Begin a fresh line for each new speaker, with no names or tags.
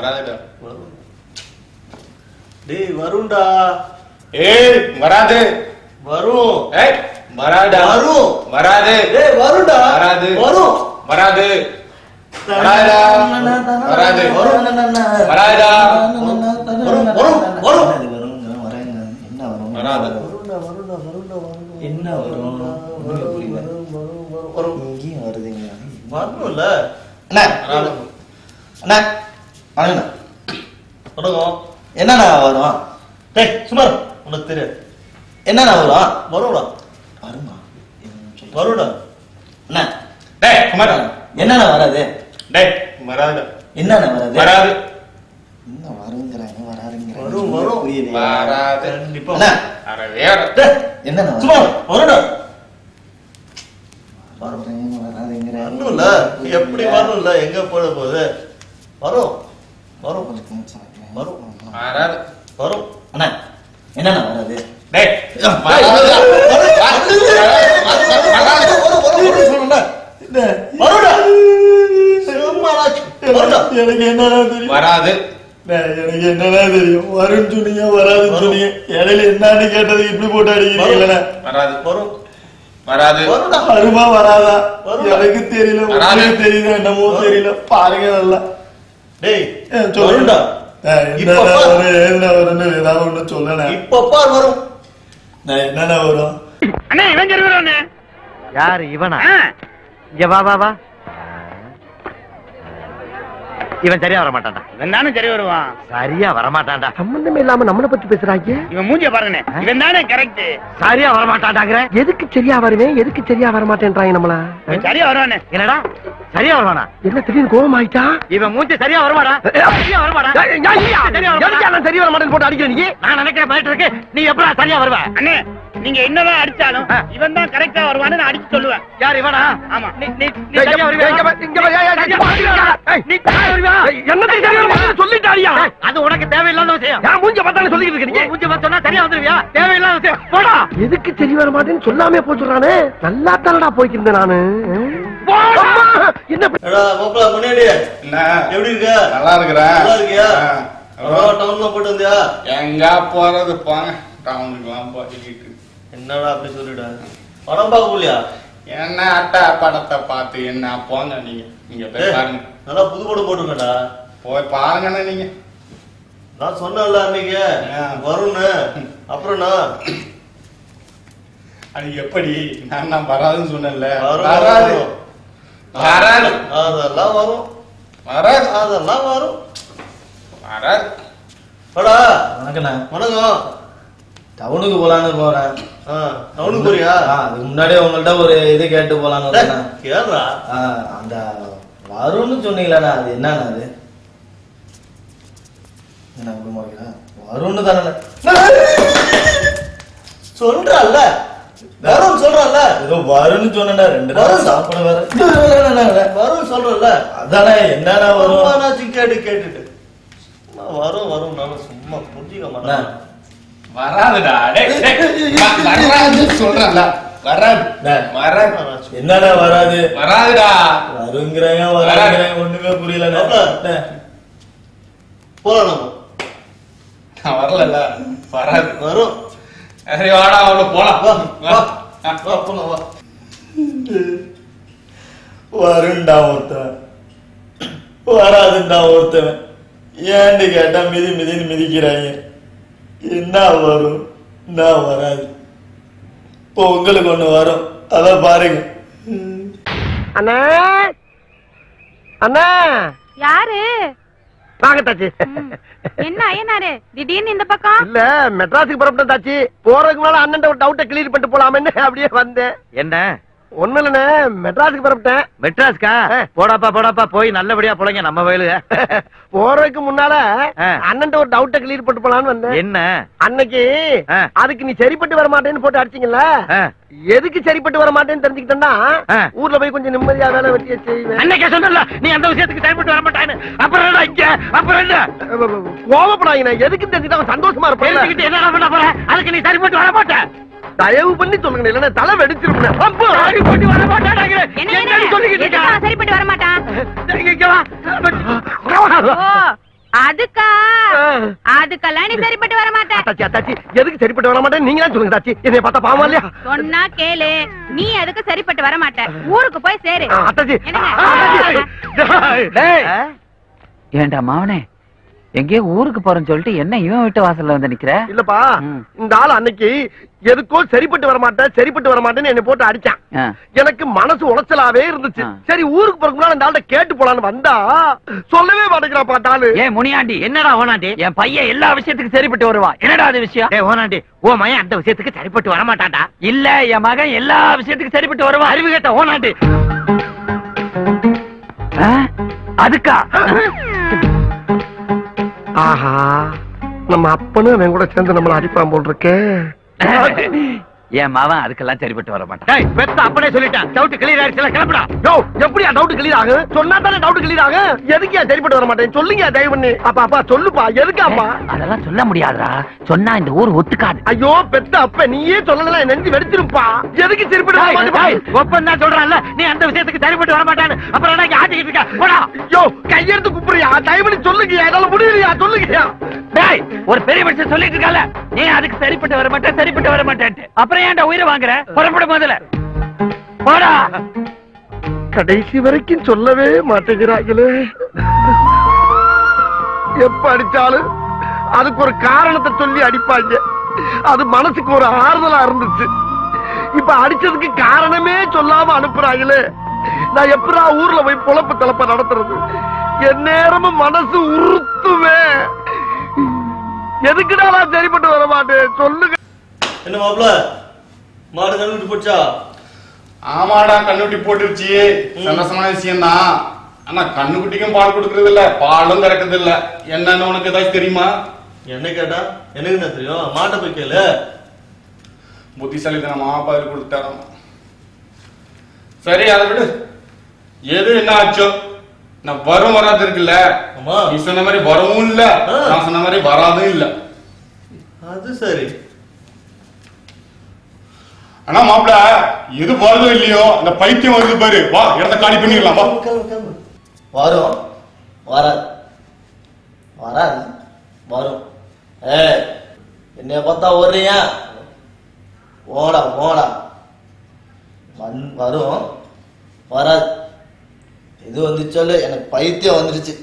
வராதுடா.
டேய் வரும்டா.
ஏய் வராது.
வரும்.
ஏய் வராதா.
வரும்.
வராது.
டேய் வரும்டா.
வராது.
வரும்.
வராது. வராதா. வராது. வராதா.
வரும் வரும் வரும்.
என்ன வரும்?
வராது.
வரும்டா வரும்டா வரும்டா வரும்.
என்ன வரும்?
வரும்.
இங்கேயும் வருதுங்க.
வரணும்ல.
அண்ணா அண்ணா வாங்கண்ணா.
வணக்கம்.
என்னண்ணா வரும்?
டேய் சுமார் உனக்கு தெரியாது.
என்னண்ணா வரும்?
வரும்டா.
வருமா?
வரும்டா.
அண்ணா
டேய் குமார்.
என்னண்ணா வராது?
டேய் வராதுடா.
என்னண்ணா வராது?
வராது.
என்ன வருங்கிறாங்க வராதுங்கிறாங்க.
வரும் வரும்.
புரியலையே.
வராது.
கண்டிப்பா.
அண்ணா
வரவே வராது.
டேய்
என்னண்ணா
சுமார் வரும்டா.
வராதுங்கிறாங்க.
வரணும்ல. எப்படி வரணும்ல? எங்க போட போகுது? வரும் வரும் வரும்
வராது.
வரும்.
அண்ணா என்னண்ணா வராது?
டேய்
வரும்டா.
எனக்கு என்னடா தெரியும்?
வராது.
எனக்கு என்னடா தெரியும்? வரும்னு சொன்னீங்க வராதுன்னு சொன்னீங்க. இடையில என்னன்னு கேட்டது இப்படி போட்டு அடிக்கிறீங்களா?
வராது.
வரும்.
வராது.
வரும்டா.
வருமா வராதா?
வரும்டா.
எனக்கு தெரியல.
வராது.
உங்களுக்கு தெரியல என்னமோ தெரியல. பாருங்க நல்லா.
டேய்
சொல்லுடா.
வரும்டா.
என்ன வரும் ஏதுனா வரும்னு ஏதாவது ஒண்ணு சொல்லணும்.
இப்ப பார் வரும்.
நான் என்னென்ன வரும்?
அண்ணே இவன் சரி வருவானே.
யாரு இவனா? இங்க வா வா வா. இவன் சரியா வர மாட்டான்டா.
இவன் தானே சரி வருவான்.
சரியா வர மாட்டான்டா. சம்பந்தமே இல்லாம நம்மள பத்தி பேசுறாங்க.
இவன் மூஞ்சிய பாருங்கண்ணே. இவன் தானே கரெக்ட்.
சரியா வர மாட்டான்டாங்கற. எதுக்கு சரியா வருவேன் எதுக்கு சரியா வர மாட்டேன்றாங்க நம்மள.
இவன் சரியா வருவானே.
என்னடா சரியா வருவானா? என்ன திடீர்னு கோவம் ஆயிட்டா? இவன் மூஞ்சி சரியா வரமாடா. சரியா வரமாடா. எதுக்கு சரியா வர மாட்டேன்னு போட்டு அடிக்கிற நீ? நான் நினைக்கிறேன் பயட்டு இருக்கு. நீ எப்படா சரியா வருவ?
அண்ணே நீங்க என்னதான் அடிச்சாலும் இவன் தான் கரெக்டா வருவான்னு நான் அடிச்சு சொல்லுவேன்.
யார் இவனா?
ஆமா.
நீ சரியா வருவியா? நீ சரியா வருவியா? என்ன சரியா வருவான்னு சொல்லிட்டாரியா? அது உனக்கு தேவையில்லாத விஷயம். நான் மூஞ்ச பார்த்தானே சொல்லிட்டு இருக்கீங்க. மூஞ்ச பார்த்தா சரியா வந்துருவியா? தேவையில்லாத விஷயம். போடா. எதுக்கு சரி வர மாட்டேன்னு சொல்லாமே போச்சுறானே. நல்லா தானடா போய்க்கிருந்தேன் நானு. என்ன
மாப்பிள முன்னாடி
என்ன
எப்படி இருக்க?
நல்லா இருக்கிறேன்.
நல்லா இருக்கியா? டவுன்ல போட்டு வந்தியா?
எங்க போறது போங்க. டவுனுக்குலாம் போய்கிட்டு
என்னடா அப்படி சொல்லிட? படம் பார்க்க போலியா?
என்ன அட்டா படத்தை பார்த்து என்ன போங்க நீங்க. நீங்க போய் பாருங்க.
நல்லா புது படம் போட்டுருக்கடா.
போய் பாருங்கண்ணா நீங்க.
நான் சொன்னேன்ல அன்னைக்கு வரும்னு. அப்புறம்
அது எப்படி? நான் வராதுன்னு சொன்னேன்ல.
வராது.
வராது.
அதெல்லாம் வரும்.
வராது.
அதெல்லாம் வரும்.
வராது.
வாடா.
வணக்கண்ணா.
வணக்கம்.
டவுனுக்கு போலான்னு போறேன்.
டவுனுக்கு போறியா?
அதுக்கு முன்னாடியே உங்கள்ட்ட ஒரு இது கேட்டு போலான்னு வந்தேன்.
கேளுடா.
அந்த வரும்னு சொன்னீங்களா? அது என்னண்ணா அது? என்ன குடும்பம் வரும்னு தானே
சொல்றல்ல. வரும் சொல்றல்ல.
ஏதோ வரும்னு சொன்னா ரெண்டு நாள் சாப்பிட வேற
வரும் சொல்றல்ல.
அதானே என்னன்னா வரும்?
கேட்டுட்டு வரும் வரும். நானும் சும்மா புரிஞ்சுக்க மாட்டேன்.
வராதுடா. வராது சொல்றல. வராது. வராது.
என்னடா வராது?
வராதுடா.
வருங்கிறாங்க வராதுங்கிறாங்க ஒண்ணுமே புரியல.
போலாம்.
நான் வரல. வராது.
வரும்.
சரி வாடா அவள போலாம்.
போலாம் வா.
வருண்டா ஒருத்தவன் வராதுண்டா ஒருத்தவன். ஏன்னு கேட்டா மிதின்னு மிதிக்கிறாங்க. என்ன வரும் என்ன வராது? இப்போ உங்களுக்கு ஒண்ணு வரும். அத பாருங்க.
அண்ணா அண்ணா
யாரு?
வாங்க தாச்சி.
என்ன ஐயனாரு திடீர்னு இந்த பக்கம்?
இல்ல மெட்ராஸுக்கு புறப்பட்டேன் தாச்சி. போறதுக்கு மேல அண்ணன் ஒரு டவுட்டை கிளியர் பண்ணிட்டு போலாமேன்னு அப்படியே வந்தேன். என்ன ஒண்ணு இல்லண்ணே மெட்ராஸுக்கு புறப்பட்டேன். மெட்ராஸ்கா? போடாப்பா போய் நல்லபடியா போலங்க நம்ம வயலு. போறதுக்கு முன்னால அண்ணன் ஒரு டவுட்டை கிளியர் பண்ணிட்டு போலான்னு வந்தேன். என்ன அன்னைக்கு அதுக்கு நீ சரிப்பட்டு வர மாட்டேன்னு போட்டு அடிச்சீங்கல்ல, எதுக்கு சரிப்பட்டு வர மாட்டேன்னு தெரிஞ்சுக்கிட்டேன்னா ஊர்ல போய் கொஞ்சம் நிம்மதியா வேலை வெட்டிய செய்வேன். அன்னைக்கே சொன்னல நீ அந்த விஷயத்துக்கு சரிப்பட்டு வர மாட்டான்னு. அப்புறம் என்ன இங்க அப்புறம் என்ன கோவப்படாதீங்க. எதுக்கு தெரிஞ்சுக்கிட்டு சந்தோஷமா இருப்பேன். என்ன பண்ண போற? அதுக்கு நீ சரிப்பட்டு வர மாட்டேன். தயவு பண்ணி சொல்லுங்க, இல்லன்னா தலை வெடிச்சிருப்பேன். வர மாட்டாங்க
சரிப்பட்டு வர மாட்டான். அதுக்கா அதுக்கெல்லாம் நீ சரிப்பட்டு வர மாட்டேன்.
அத்தாச்சி அத்தாச்சி எதுக்கு சரிப்பட்டு வர மாட்டேன் நீங்க தான் சொல்லுங்க தாச்சி. என்னைய பார்த்தா பாவமா இல்லையா?
சொன்னா கேளு, நீ அதுக்கு சரிப்பட்டு வர மாட்ட. ஊருக்கு போய் சேரு.
அத்தாச்சி
ஏண்டா மாவனே, எங்கேயோ ஊருக்கு போறேன்னு சொல்லிட்டு என்ன இவன் வீட்டு வாசல்ல வந்து நிக்கிற?
இல்லப்பா, இந்த ஆள் அன்னைக்கு எதுக்கோ சரிப்பட்டு வர மாட்டேன்னு என்னை போட்டு அடிச்சான். எனக்கு மனசு உளைச்சலாவே இருந்துச்சு. சரி ஊருக்கு போறதுக்கு இந்த ஆள்கிட்ட கேட்டு போலான்னு வந்தா சொல்லவே மாட்டேங்கிறா பாட்டாளு.
ஏன் முனியாண்டி, என்னடா ஓனாண்டி, என் பையன் எல்லா விஷயத்துக்கும் சரிப்பட்டு வருவான். என்னடா அது விஷயம்? ஓனாண்டி, ஓ மகன் அந்த விஷயத்துக்கு சரிப்பட்டு வர மாட்டான்டா. இல்ல, என் மகன் எல்லா விஷயத்துக்கும் சரிப்பட்டு வருவான். அறிவு கேட்ட ஓனாண்டி. அதுக்கா?
ஆஹா, நம்ம அப்பனும் அவன் கூட சேர்ந்து நம்மள அடிப்பான் போல் இருக்கே.
என் மாவன் அதுக்கெல்லாம் சரிப்பட்டு வர மாட்டான். பெத்த அப்பனே சொல்லிட்டான். டவுட் கிளியர் ஆயிடுச்சுல, கிளம்புடா.
யோ, எப்படியா டவுட் கிளியர் ஆகும்? சொன்னா தானே டவுட் கிளியர் ஆகும். எதுக்கியா சரிப்பட்டு வர மாட்டேன் சொல்லுங்க தயவு பண்ணி. அப்பா சொல்லுப்பா, எதுக்காப்பா?
அதெல்லாம் சொல்ல முடியாதுடா. சொன்னா இந்த ஊர் ஒத்துக்காது.
ஐயோ பெத்த அப்ப நீயே சொல்லலாம், நெஞ்சு வெடிச்சிருப்பா. எதுக்கு சரிப்பட்டு வர மாட்டேன்?
ஒப்பந்தான் சொல்றான்ல, நீ அந்த விஷயத்துக்கு சரிப்பட்டு வர மாட்டான்னு. அப்புறம் என்ன ஆட்டிக்கிட்டு இருக்க? போடா.
யோ, கையெடுத்து குப்புறியா? தயவு பண்ணி சொல்லுங்கயா, என்னால முடியலையா? சொல்லுங்கயா.
டேய், ஒரு பெரிய மனுஷன் சொல்லிட்டு இருக்கல, நீ அதுக்கு சரிப்பட்டு வர மாட்டேன், சரிப்பட்டு வர மாட்டேன்ட்டு. அப்புறம் ஏன்டா உயிரை வாங்குற? புறப்பட முதல்ல போடா.
கடைசி வரைக்கும் சொல்லவே மாட்டேங்கிறாங்களே. எப்ப அடிச்சாலும் அதுக்கு ஒரு காரணத்தை சொல்லி அடிப்பாங்க. அது மனசுக்கு ஒரு ஆறுதலா இருந்துச்சு. இப்ப அடிச்சதுக்கு காரணமே சொல்லாம அனுப்புறாங்களே. நான் எப்படா ஊர்ல போய் பொழப்பு தலப்ப நடத்துறது? என் நேரமும் மனசு உறுத்துமே. எதுக்குடா நான் சரிப்பட்டு வர மாட்டேன் சொல்லுங்க.
என்ன மாப்பிள, மாடு கழுவிட்டு போச்சா?
ஆமாடா, கண்ணுக்குட்டி போட்டுருச்சு. சந்தோஷமான விஷயம் தான். ஆனா கண்ணுக்குட்டிக்கும் பால் கொடுக்கறது இல்ல, பாலும் கறக்குது இல்ல. என்னன்னு உனக்கு ஏதாச்சும் தெரியுமா?
என்ன கேட்டா எனக்கு என்ன தெரியும்? மாட்டை போய் கேளு.
புத்திசாலித்தனமா பதில் கொடுத்தாராம். சரி, அதை விடு. எது என்ன ஆச்சோ? நான் வரும் வராது இருக்குல்ல. நீ சொன்ன மாதிரி வரவும் இல்ல, நான் சொன்ன மாதிரி வராதும் இல்ல.
அது சரி.
ஆனா மாப்பிள, எது வருதோ இல்லையோ அந்த பைத்தியம் வருது பாரு. வா, இடத்த காலி பண்ணிடலாம்.
வரும் வராது, வராது வரும். என்னைய பார்த்தா ஓடுறியா? ஓடா ஓடா. வரும் வராது. எது வந்து சொல்லு, எனக்கு பைத்தியம் வந்துருச்சு.